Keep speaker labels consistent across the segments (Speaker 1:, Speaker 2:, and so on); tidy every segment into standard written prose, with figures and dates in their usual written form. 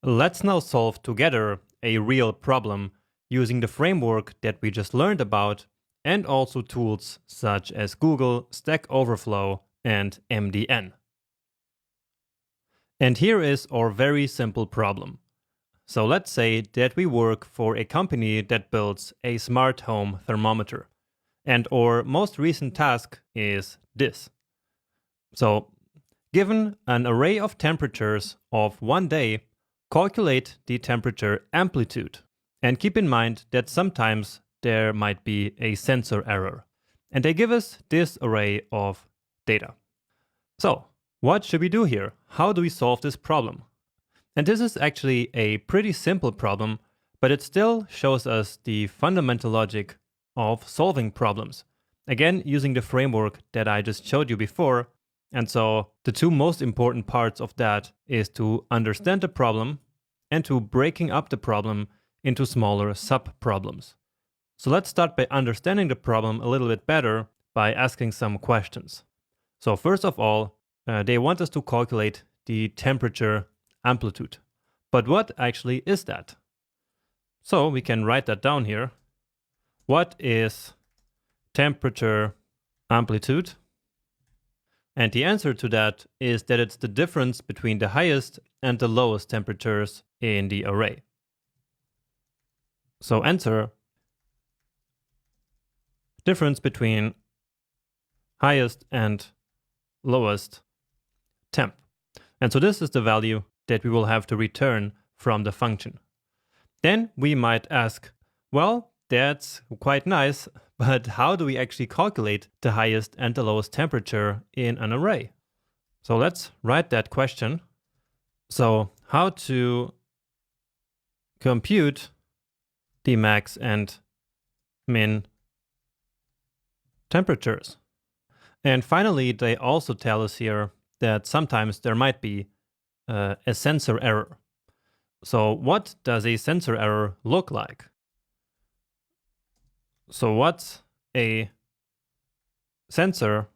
Speaker 1: Let's now solve together a real problem using the framework that we just learned about and also tools such as Google, StackOverflow, and MDN. And here is our very simple problem. So let's say that we work for a company that builds a smart home thermometer. And our most recent task is this. So given an array of temperatures of one day, calculate the temperature amplitude. And keep in mind that sometimes there might be a sensor error. And they give us this array of data. So what should we do here? How do we solve this problem? And this is actually a pretty simple problem, but it still shows us the fundamental logic of solving problems. Again, using the framework that I just showed you before. And so the two most important parts of that is to understand the problem and to breaking up the problem into smaller sub-problems. So let's start by understanding the problem a little bit better by asking some questions. So first of all, they want us to calculate the temperature amplitude. But what actually is that? So we can write that down here. What is temperature amplitude? And the answer to that is that it's the difference between the highest and the lowest temperatures in the array. So answer, difference between highest and lowest temp. And so this is the value that we will have to return from the function. Then we might ask, well, that's quite nice, but how do we actually calculate the highest and the lowest temperature in an array? So let's write that question. So how to compute the max and min temperatures. And finally, they also tell us here that sometimes there might be a sensor error. So what does a sensor error look like? So what's a sensor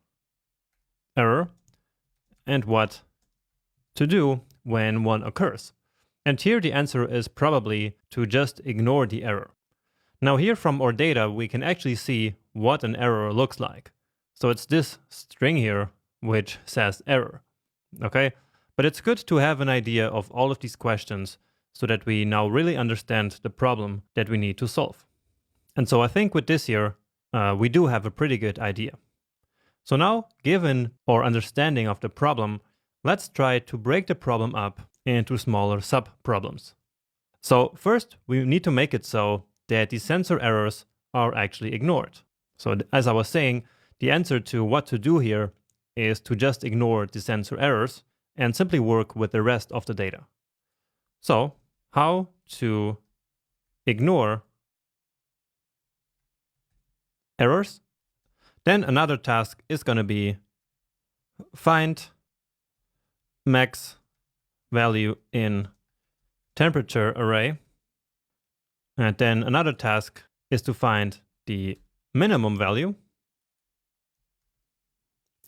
Speaker 1: error and what to do when one occurs? And here the answer is probably to just ignore the error. Now here from our data, we can actually see what an error looks like. So it's this string here, which says error, okay? But it's good to have an idea of all of these questions so that we now really understand the problem that we need to solve. And so I think with this here, we do have a pretty good idea. So now, given our understanding of the problem, let's try to break the problem up into smaller sub-problems. So first, we need to make it so that the sensor errors are actually ignored. So as I was saying, the answer to what to do here is to just ignore the sensor errors and simply work with the rest of the data. So how to ignore errors? Then another task is going to be find max value in temperature array. And then another task is to find the minimum value.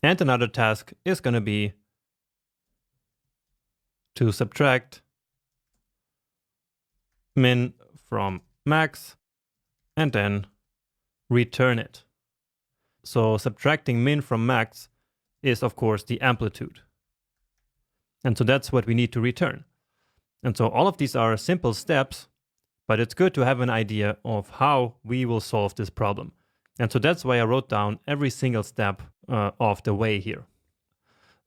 Speaker 1: And another task is going to be to subtract min from max and then return it. So subtracting min from max is of course the amplitude. And so that's what we need to return. And so all of these are simple steps, but it's good to have an idea of how we will solve this problem. And so that's why I wrote down every single step of the way here.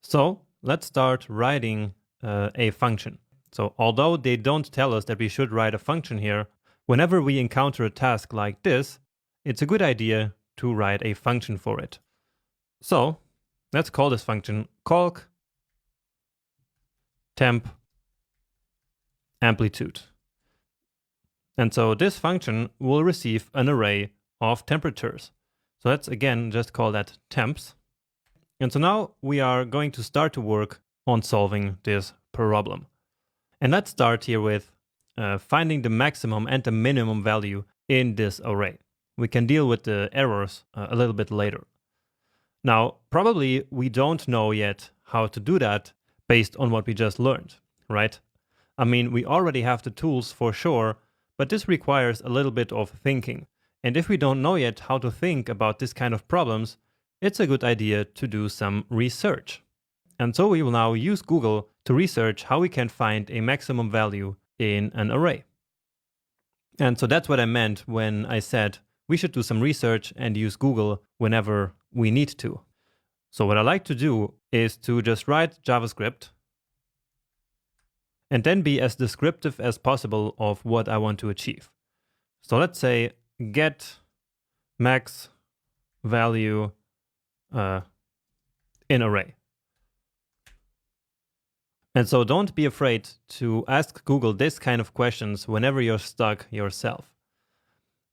Speaker 1: So let's start writing a function. So although they don't tell us that we should write a function here, whenever we encounter a task like this, it's a good idea to write a function for it. So let's call this function calc temp amplitude. And so this function will receive an array of temperatures. So let's again just call that temps. And so now we are going to start to work on solving this problem. And let's start here with finding the maximum and the minimum value in this array. We can deal with the errors a little bit later. Now, probably we don't know yet how to do that based on what we just learned, right? I mean, we already have the tools for sure, but this requires a little bit of thinking. And if we don't know yet how to think about this kind of problems, it's a good idea to do some research. And so we will now use Google to research how we can find a maximum value in an array. And so that's what I meant when I said we should do some research and use Google whenever we need to. So what I like to do is to just write JavaScript and then be as descriptive as possible of what I want to achieve. So let's say get max value in array. And so don't be afraid to ask Google this kind of questions whenever you're stuck yourself.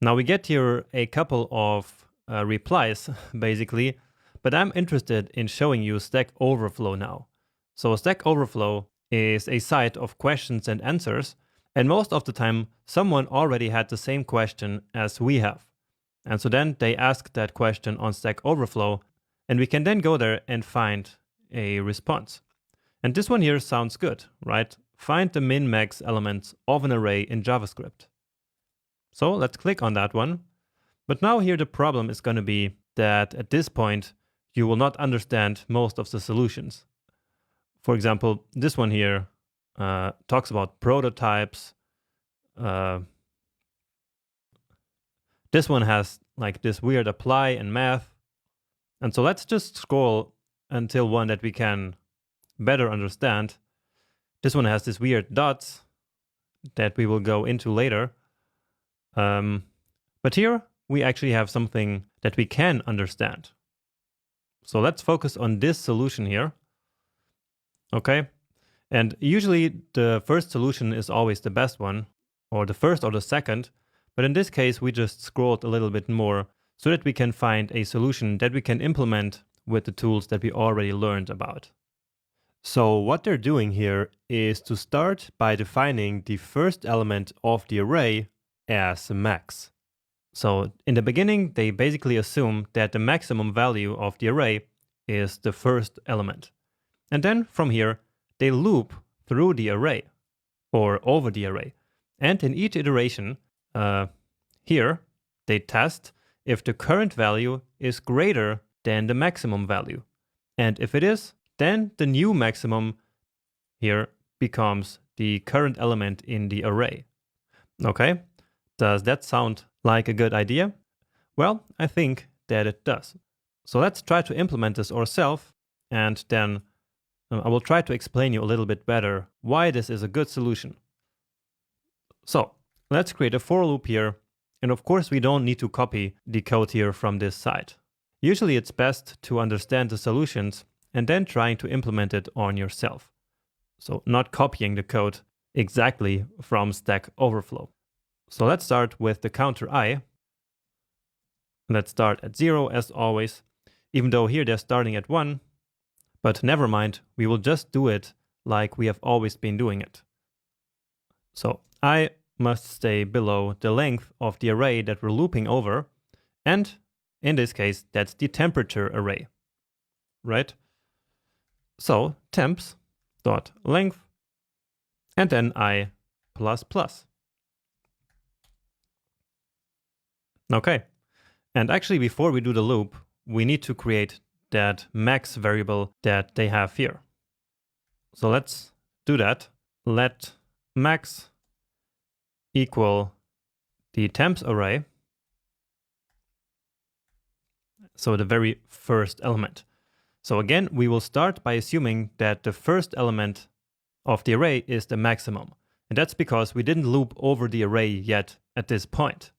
Speaker 1: Now we get here a couple of replies, basically, but I'm interested in showing you Stack Overflow now. So Stack Overflow is a site of questions and answers, and most of the time someone already had the same question as we have. And so then they ask that question on Stack Overflow, and we can then go there and find a response. And this one here sounds good, right? Find the min-max elements of an array in JavaScript. So let's click on that one. But now here the problem is going to be that at this point, you will not understand most of the solutions. For example, this one here talks about prototypes. This one has like this weird apply and math. And so let's just scroll until one that we can better understand. This one has this weird dots that we will go into later. But here we actually have something that we can understand. So let's focus on this solution here. Okay. And usually the first solution is always the best one, or the first or the second. But in this case, we just scrolled a little bit more so that we can find a solution that we can implement with the tools that we already learned about. So what they're doing here is to start by defining the first element of the array as max. So in the beginning, they basically assume that the maximum value of the array is the first element. And then from here, they loop through the array or over the array. And in each iteration, here, they test if the current value is greater than the maximum value. And if it is, then the new maximum here becomes the current element in the array. Okay, does that sound like a good idea? Well, I think that it does. So let's try to implement this ourselves, and then I will try to explain you a little bit better why this is a good solution. So let's create a for loop here. And of course, we don't need to copy the code here from this site. Usually it's best to understand the solutions and then trying to implement it on yourself. So not copying the code exactly from Stack Overflow. So let's start with the counter I. Let's start at 0 as always, even though here they're starting at 1. But never mind, we will just do it like we have always been doing it. So I must stay below the length of the array that we're looping over. And in this case, that's the temperature array, right? So temps dot length and then I plus plus. Okay. And actually, before we do the loop, we need to create that max variable that they have here. So let's do that. Let max equal the temps array. So the very first element. So again, we will start by assuming that the first element of the array is the maximum. And that's because we didn't loop over the array yet at this point.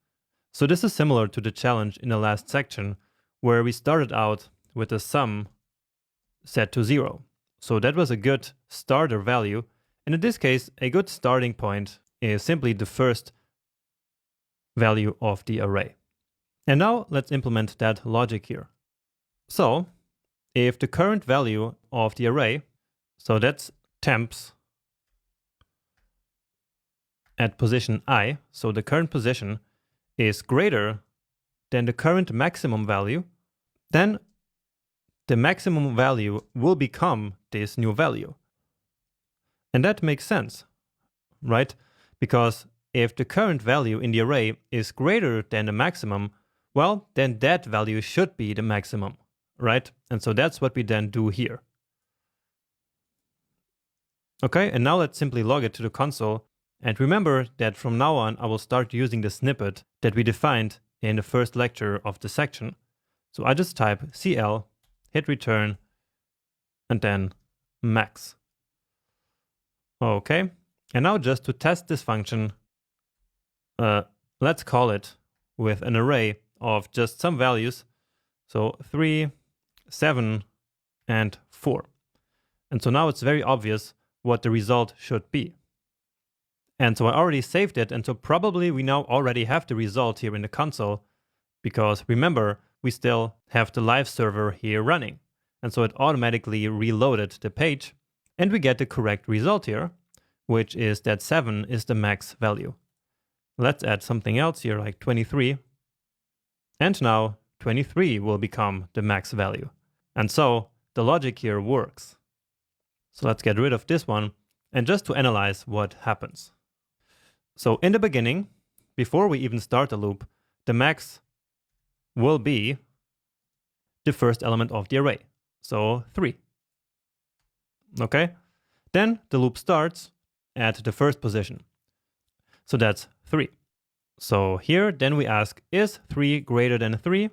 Speaker 1: So this is similar to the challenge in the last section where we started out with a sum set to 0. So that was a good starter value. And in this case, a good starting point is simply the first value of the array. And now let's implement that logic here. So if the current value of the array, so that's temps at position I, so the current position is greater than the current maximum value, then the maximum value will become this new value. And that makes sense. right? Because if the current value in the array is greater than the maximum, well, then that value should be the maximum, right? And so that's what we then do here. Okay, and now let's simply log it to the console. And remember that from now on, I will start using the snippet that we defined in the first lecture of the section. So I just type CL, hit return, and then max. Okay, and now just to test this function, let's call it with an array of just some values. So 3, 7, and 4. And so now it's very obvious what the result should be. And so I already saved it, and so probably we now already have the result here in the console, because remember, we still have the live server here running. And so it automatically reloaded the page, and we get the correct result here, which is that 7 is the max value. Let's add something else here, like 23. And now 23 will become the max value. And so the logic here works. So let's get rid of this one, and just to analyze what happens. So in the beginning, before we even start the loop, the max will be the first element of the array. So 3. Okay? Then the loop starts at the first position. So that's 3. So here, then we ask, is 3 greater than 3?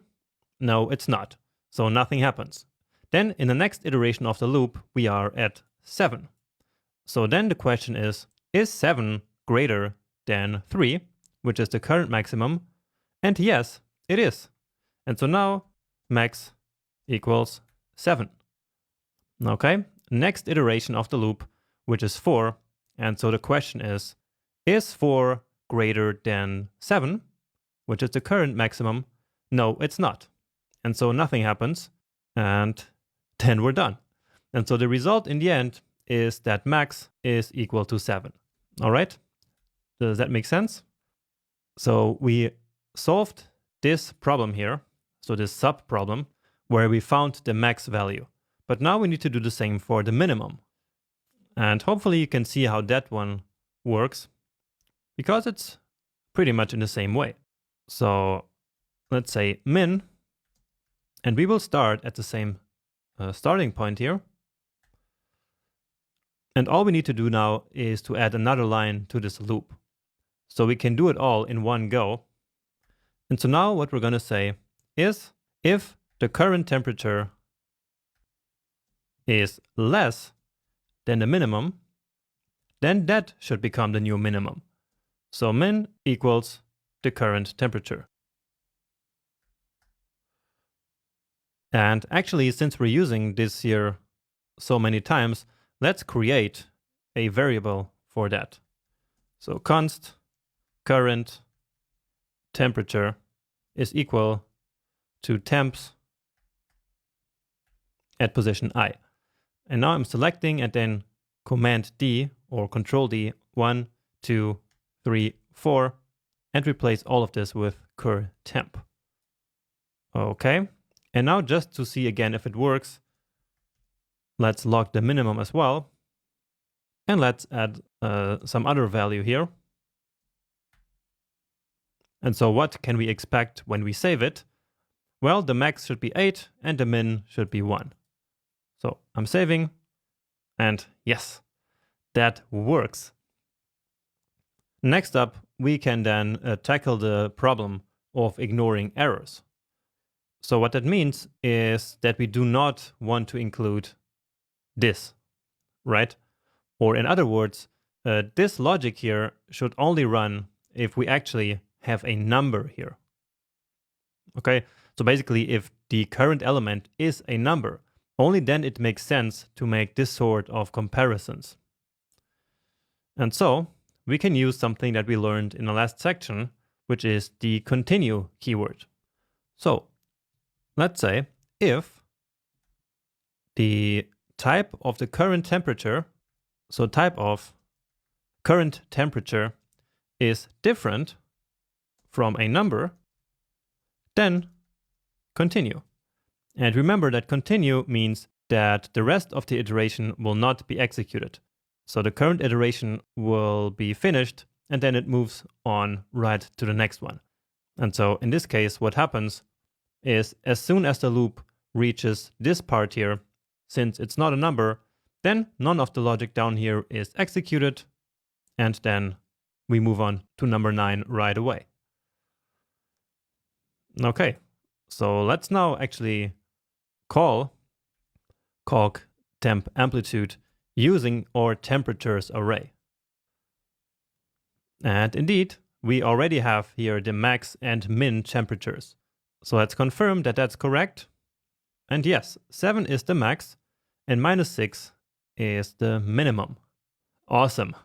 Speaker 1: No, it's not. So nothing happens. Then in the next iteration of the loop, we are at 7. So then the question is 7 greater than 3, which is the current maximum? And yes, it is. And so now max equals 7. Okay, next iteration of the loop, which is 4. And so the question is 4 greater than 7, which is the current maximum? No, it's not. And so nothing happens, and then we're done. And so the result in the end is that max is equal to 7. All right? Does that make sense? So we solved this problem here, so this sub-problem, where we found the max value. But now we need to do the same for the minimum. And hopefully you can see how that one works, because it's pretty much in the same way. So let's say min, and we will start at the same starting point here. And all we need to do now is to add another line to this loop. So we can do it all in one go. And so now what we're going to say is if the current temperature is less than the minimum, then that should become the new minimum. So min equals the current temperature. And actually, since we're using this here so many times, let's create a variable for that. So const current temperature is equal to temps at position I. And now I'm selecting and then Command D or Control D, 1, 2, 3, 4, and replace all of this with cur temp. Okay, and now just to see again if it works, let's log the minimum as well. And let's add some other value here. And so what can we expect when we save it? Well, the max should be 8 and the min should be 1. So I'm saving, and yes, that works. Next up, we can then tackle the problem of ignoring errors. So what that means is that we do not want to include this, right? Or in other words, this logic here should only run if we actually have a number here. Okay, so basically if the current element is a number, only then it makes sense to make this sort of comparisons. And so we can use something that we learned in the last section, which is the continue keyword. So let's say if the type of the current temperature, so type of current temperature is different from a number, then continue. And remember that continue means that the rest of the iteration will not be executed. So the current iteration will be finished, and then it moves on right to the next one. And so in this case, what happens is as soon as the loop reaches this part here, since it's not a number, then none of the logic down here is executed, and then we move on to number 9 right away. Okay, so let's now actually call calc temp amplitude using our temperatures array. And indeed, we already have here the max and min temperatures. So let's confirm that that's correct. And yes, 7 is the max and -6 is the minimum. Awesome.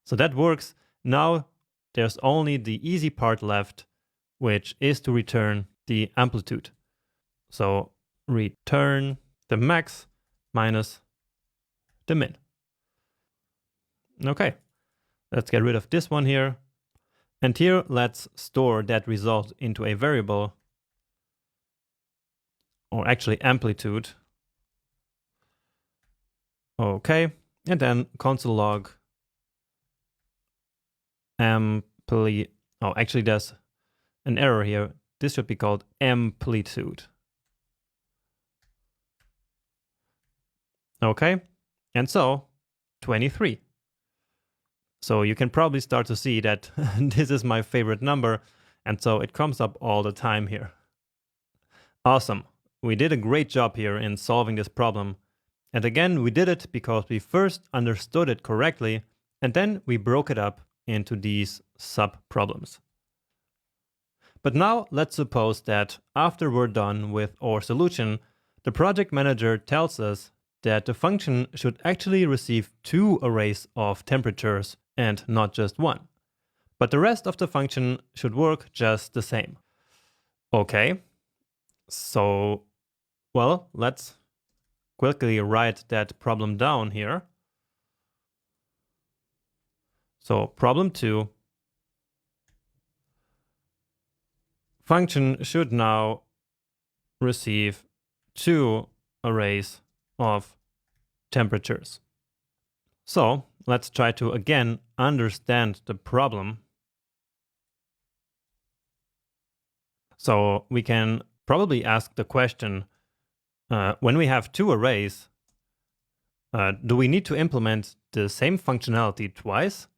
Speaker 1: So that works. Now there's only the easy part left, which is to return the amplitude. So return the max minus the min. Okay, let's get rid of this one here. And here, let's store that result into a variable, or actually amplitude. Okay, and then console log oh, actually there's an error here. This should be called amplitude. Okay, and so 23. So you can probably start to see that this is my favorite number, and so it comes up all the time here. Awesome. We did a great job here in solving this problem. And again, we did it because we first understood it correctly, and then we broke it up into these sub-problems. But now let's suppose that after we're done with our solution, the project manager tells us that the function should actually receive 2 arrays of temperatures and not just 1. But the rest of the function should work just the same. Okay, so, well, let's quickly write that problem down here. So problem 2, function should now receive 2 arrays of temperatures. So let's try to again understand the problem. So we can probably ask the question, when we have 2 arrays, do we need to implement the same functionality twice?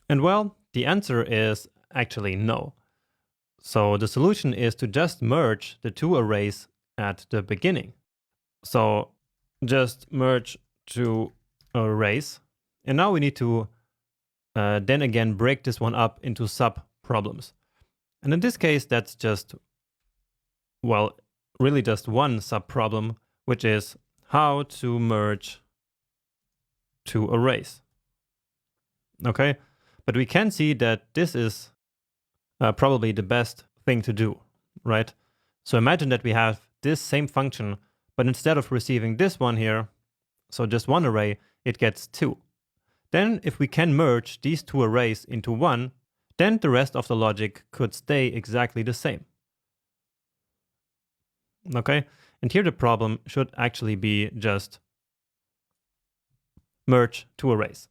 Speaker 1: And well, the answer is actually no. So the solution is to just merge the 2 arrays at the beginning. So just merge 2 arrays. And now we need to then again break this one up into sub-problems. And in this case, that's just, well, really just one sub-problem, which is how to merge 2 arrays. Okay, but we can see that this is probably the best thing to do, right? So imagine that we have this same function, but instead of receiving this one here, so just one array, it gets 2. Then if we can merge these 2 arrays into one, then the rest of the logic could stay exactly the same. Okay, and here the problem should actually be just merge 2 arrays.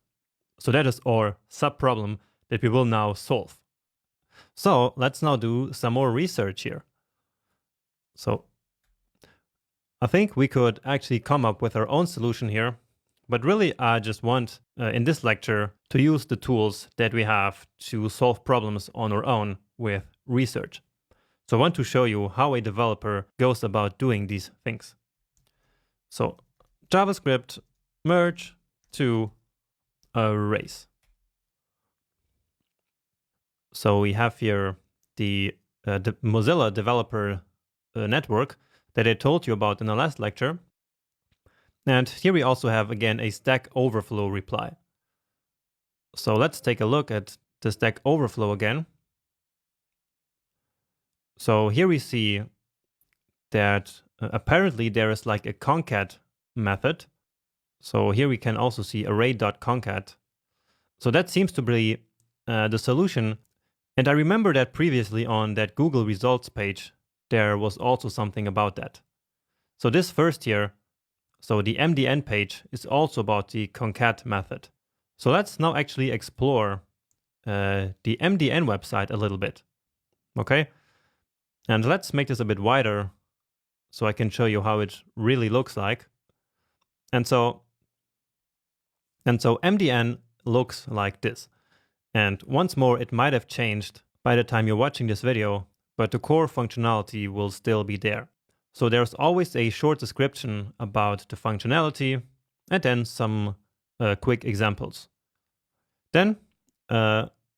Speaker 1: So that is our sub-problem that we will now solve. So let's now do some more research here. So I think we could actually come up with our own solution here, but really I just want in this lecture to use the tools that we have to solve problems on our own with research. So I want to show you how a developer goes about doing these things. So JavaScript merge 2 arrays. So we have here the Mozilla developer network that I told you about in the last lecture. And here we also have, again, a Stack Overflow reply. So let's take a look at the Stack Overflow again. So here we see that apparently there is like a concat method. So here we can also see array.concat. So that seems to be the solution. And I remember that previously on that Google results page, there was also something about that. So this first here, so the MDN page, is also about the concat method. So let's now actually explore the MDN website a little bit. Okay? And let's make this a bit wider so I can show you how it really looks like. And so MDN looks like this. And once more, it might have changed by the time you're watching this video, but the core functionality will still be there. So there's always a short description about the functionality and then some quick examples. Then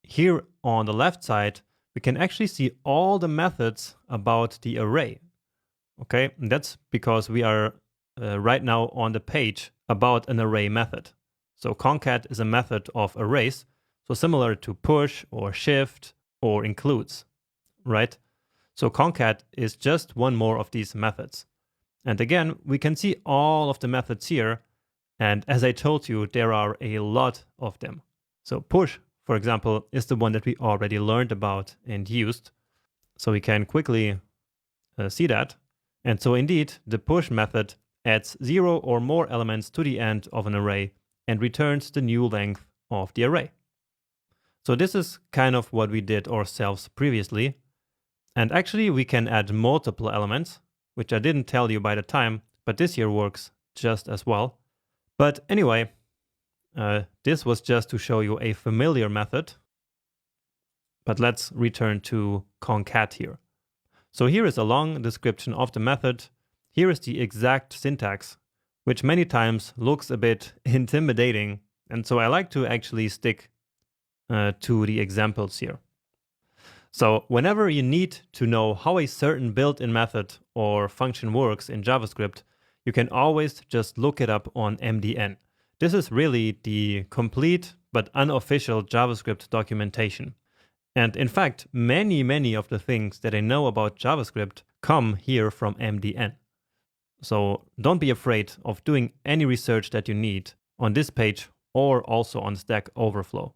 Speaker 1: here on the left side, we can actually see all the methods about the array. Okay, and that's because we are right now on the page about an array method. So concat is a method of arrays, so similar to push or shift or includes, right? So concat is just one more of these methods. And again, we can see all of the methods here. And as I told you, there are a lot of them. So push, for example, is the one that we already learned about and used. So we can quickly see that. And so indeed, the push method adds 0 or more elements to the end of an array and returns the new length of the array. So this is kind of what we did ourselves previously. And actually, we can add multiple elements, which I didn't tell you by the time, but this here works just as well. But anyway, this was just to show you a familiar method. But let's return to concat here. So here is a long description of the method. Here is the exact syntax, which many times looks a bit intimidating. And so I like to actually stick to the examples here. So whenever you need to know how a certain built-in method or function works in JavaScript, you can always just look it up on MDN. This is really the complete but unofficial JavaScript documentation. And in fact, many of the things that I know about JavaScript come here from MDN. So don't be afraid of doing any research that you need on this page or also on StackOverflow.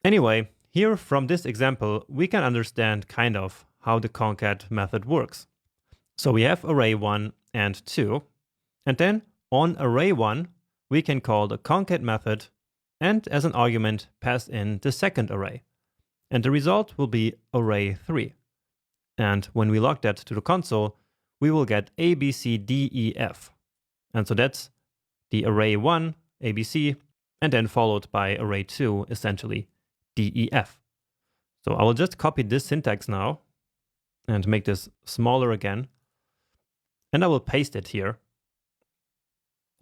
Speaker 1: Anyway, here from this example, we can understand kind of how the concat method works. So we have array 1 and 2, and then on array 1, we can call the concat method and as an argument pass in the second array. And the result will be array 3. And when we log that to the console, we will get A, B, C, D, E, F. And so that's the array 1, ABC, and then followed by array 2, essentially D, E, F. So I will just copy this syntax now and make this smaller again. And I will paste it here,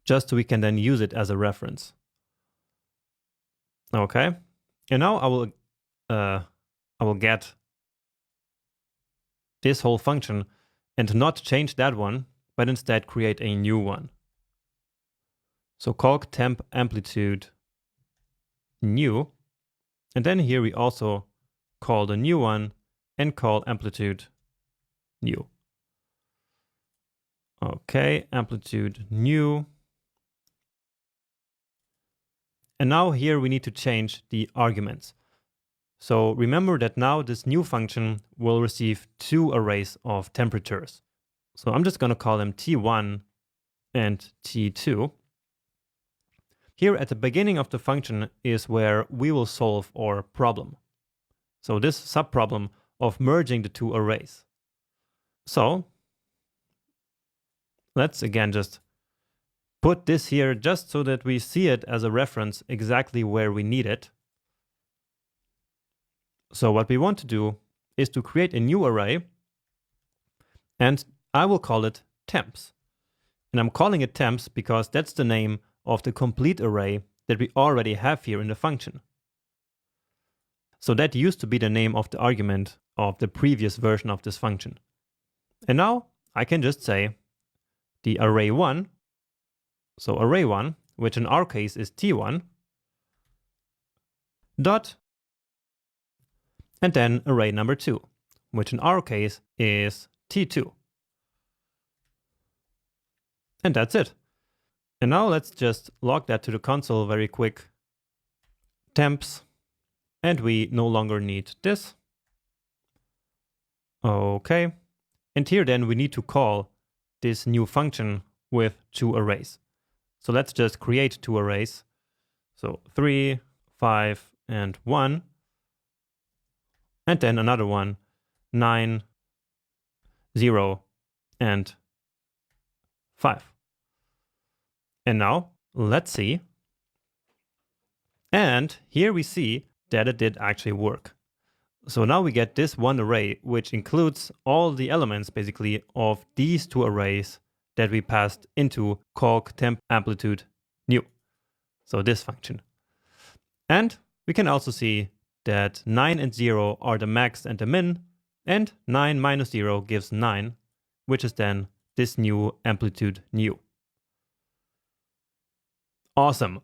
Speaker 1: just so we can then use it as a reference. Okay, and now I will get this whole function and not change that one, but instead create a new one. So calc temp amplitude new, and then here we also call the new one and call amplitude new. Okay, amplitude new. And now here we need to change the arguments. So remember that now this new function will receive 2 arrays of temperatures. So I'm just going to call them T1 and T2. Here at the beginning of the function is where we will solve our problem. So this subproblem of merging the 2 arrays. So let's again just put this here just so that we see it as a reference exactly where we need it. So what we want to do is to create a new array, and I will call it temps. And I'm calling it temps because that's the name of the complete array that we already have here in the function. So that used to be the name of the argument of the previous version of this function. And now I can just say the array 1, so array 1, which in our case is T1, dot, and then array number 2, which in our case is T2. And that's it. And now let's just log that to the console very quick. Temps, and we no longer need this. Okay. And here then we need to call this new function with 2 arrays. So let's just create 2 arrays. So 3, 5, and 1. And then another one, 9, 0, and 5. And now let's see. And here we see that it did actually work. So now we get this one array, which includes all the elements basically of these 2 arrays that we passed into calc temp amplitude new. So this function. And we can also see that 9 and 0 are the max and the min, and 9 minus 0 gives 9, which is then this new amplitude new. Awesome.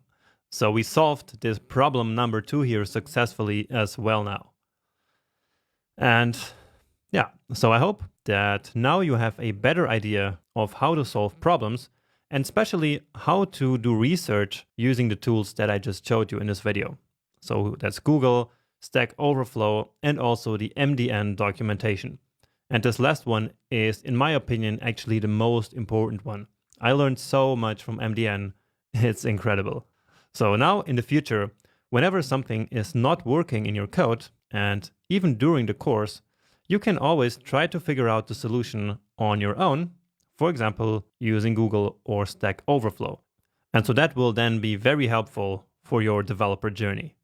Speaker 1: So we solved this problem number 2 here successfully as well now. And yeah, so I hope that now you have a better idea of how to solve problems, and especially how to do research using the tools that I just showed you in this video. So that's Google, StackOverflow, and also the MDN documentation. And this last one is, in my opinion, actually the most important one. I learned so much from MDN. It's incredible. So now in the future, whenever something is not working in your code, and even during the course, you can always try to figure out the solution on your own, for example, using Google or StackOverflow. And so that will then be very helpful for your developer journey.